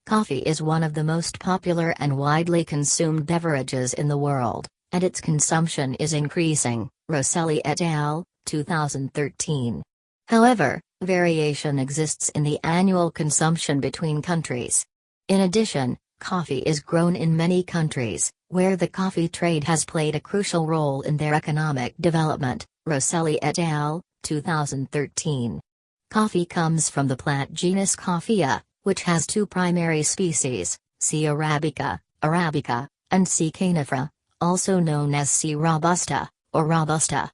Coffee is one of the most popular and widely consumed beverages in the world, and its consumption is increasing. Rosselli et al., 2013. However, variation exists in the annual consumption between countries. In addition, coffee is grown in many countries, where the coffee trade has played a crucial role in their economic development. Rosselli et al., 2013. Coffee comes from the plant genus Coffea, which has two primary species, C. arabica, and C. canephora, also known as C. robusta, or robusta.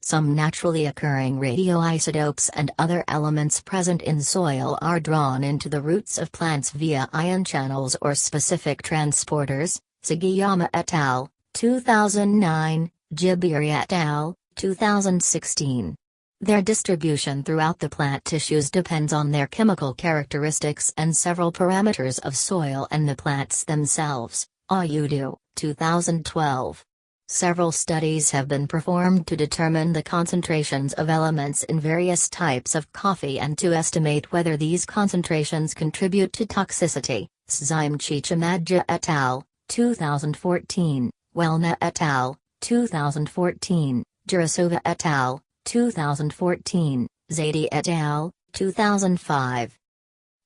Some naturally occurring radioisotopes and other elements present in soil are drawn into the roots of plants via ion channels or specific transporters. Sugiyama et al., 2009, Jibiri et al., 2016. Their distribution throughout the plant tissues depends on their chemical characteristics and several parameters of soil and the plants themselves. Ayudu, 2012. Several studies have been performed to determine the concentrations of elements in various types of coffee and to estimate whether these concentrations contribute to toxicity. Zain M et al., 2014, Welna et al., 2014, Jurasova et al., 2014, Zaidi et al., 2005.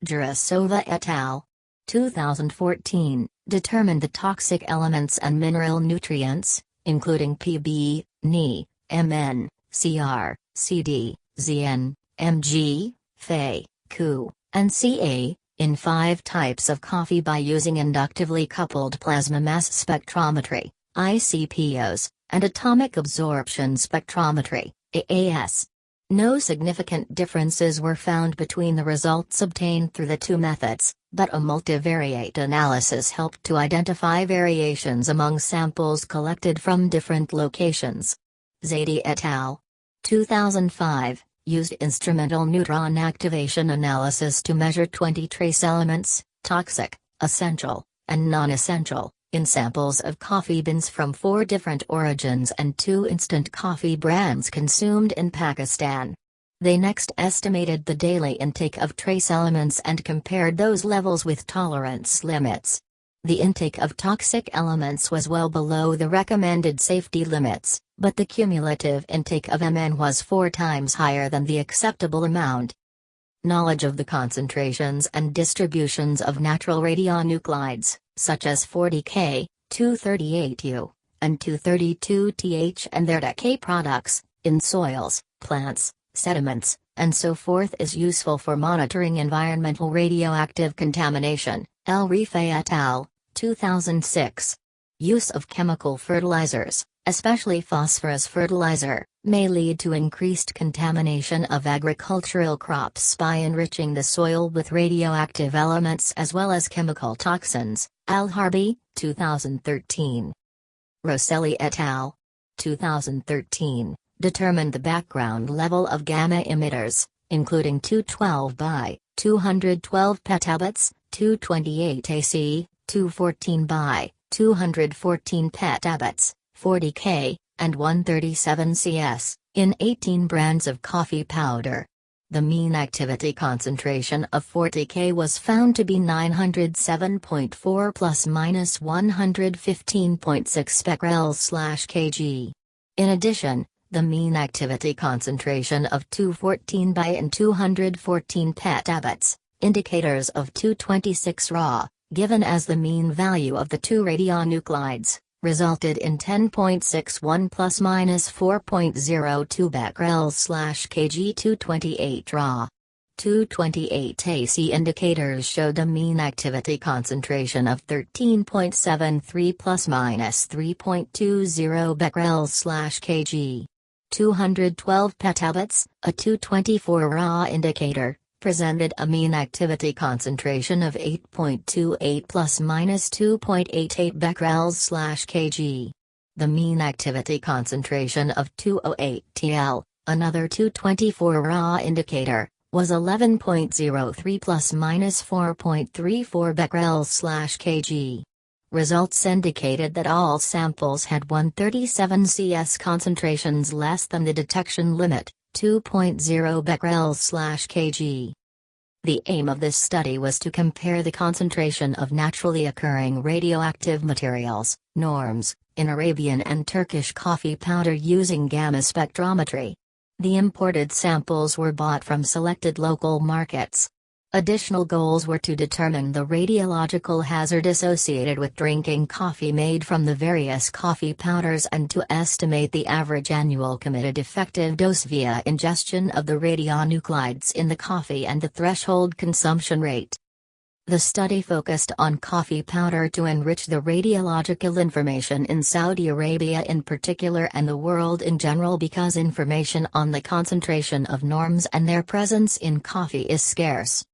Jurasova et al., 2014, determined the toxic elements and mineral nutrients, including Pb, Ni, Mn, Cr, Cd, Zn, Mg, Fe, Cu, and Ca, in 5 types of coffee by using inductively coupled plasma mass spectrometry, ICPOs, and atomic absorption spectrometry, AAS. No significant differences were found between the results obtained through the two methods, but a multivariate analysis helped to identify variations among samples collected from different locations. Zaidi et al., 2005, used instrumental neutron activation analysis to measure 20 trace elements, toxic, essential, and non-essential, in samples of coffee beans from 4 different origins and 2 instant coffee brands consumed in Pakistan. They next estimated the daily intake of trace elements and compared those levels with tolerance limits. The intake of toxic elements was well below the recommended safety limits, but the cumulative intake of Mn was 4 times higher than the acceptable amount. Knowledge of the concentrations and distributions of natural radionuclides, such as 40K, 238U, and 232TH and their decay products, in soils, plants, sediments, and so forth is useful for monitoring environmental radioactive contamination. El Rifai et al., 2006. Use of chemical fertilizers, especially phosphorus fertilizer, may lead to increased contamination of agricultural crops by enriching the soil with radioactive elements as well as chemical toxins. Alharbi, 2013. Rosselli et al., 2013, determined the background level of gamma emitters, including 212 by 212 petabits, 228 AC, 214 by 214 petabits, 40 K, and 137 CS, in 18 brands of coffee powder. The mean activity concentration of 40 K was found to be 907.4 plus minus 115.6 becquerels/kg. In addition, the mean activity concentration of 214 by and 214 petabits, indicators of 226 Ra, given as the mean value of the 2 radionuclides, resulted in 10.61 plus minus 4.02 becquerels/kg. 228 Ra. 228 AC indicators showed a mean activity concentration of 13.73 plus minus 3.20 becquerels/kg. 212 petabits, a 224 Ra indicator, presented a mean activity concentration of 8.28 plus minus 2.88 becquerels/kg. The mean activity concentration of 208 TL, another 224 Ra indicator, was 11.03 plus minus 4.34 becquerels/kg. Results indicated that all samples had 137 CS concentrations less than the detection limit, 2.0 becquerels/kg. The aim of this study was to compare the concentration of naturally occurring radioactive materials, norms, in Arabian and Turkish coffee powder using gamma spectrometry. The imported samples were bought from selected local markets. Additional goals were to determine the radiological hazard associated with drinking coffee made from the various coffee powders and to estimate the average annual committed effective dose via ingestion of the radionuclides in the coffee and the threshold consumption rate. The study focused on coffee powder to enrich the radiological information in Saudi Arabia in particular and the world in general because information on the concentration of norms and their presence in coffee is scarce.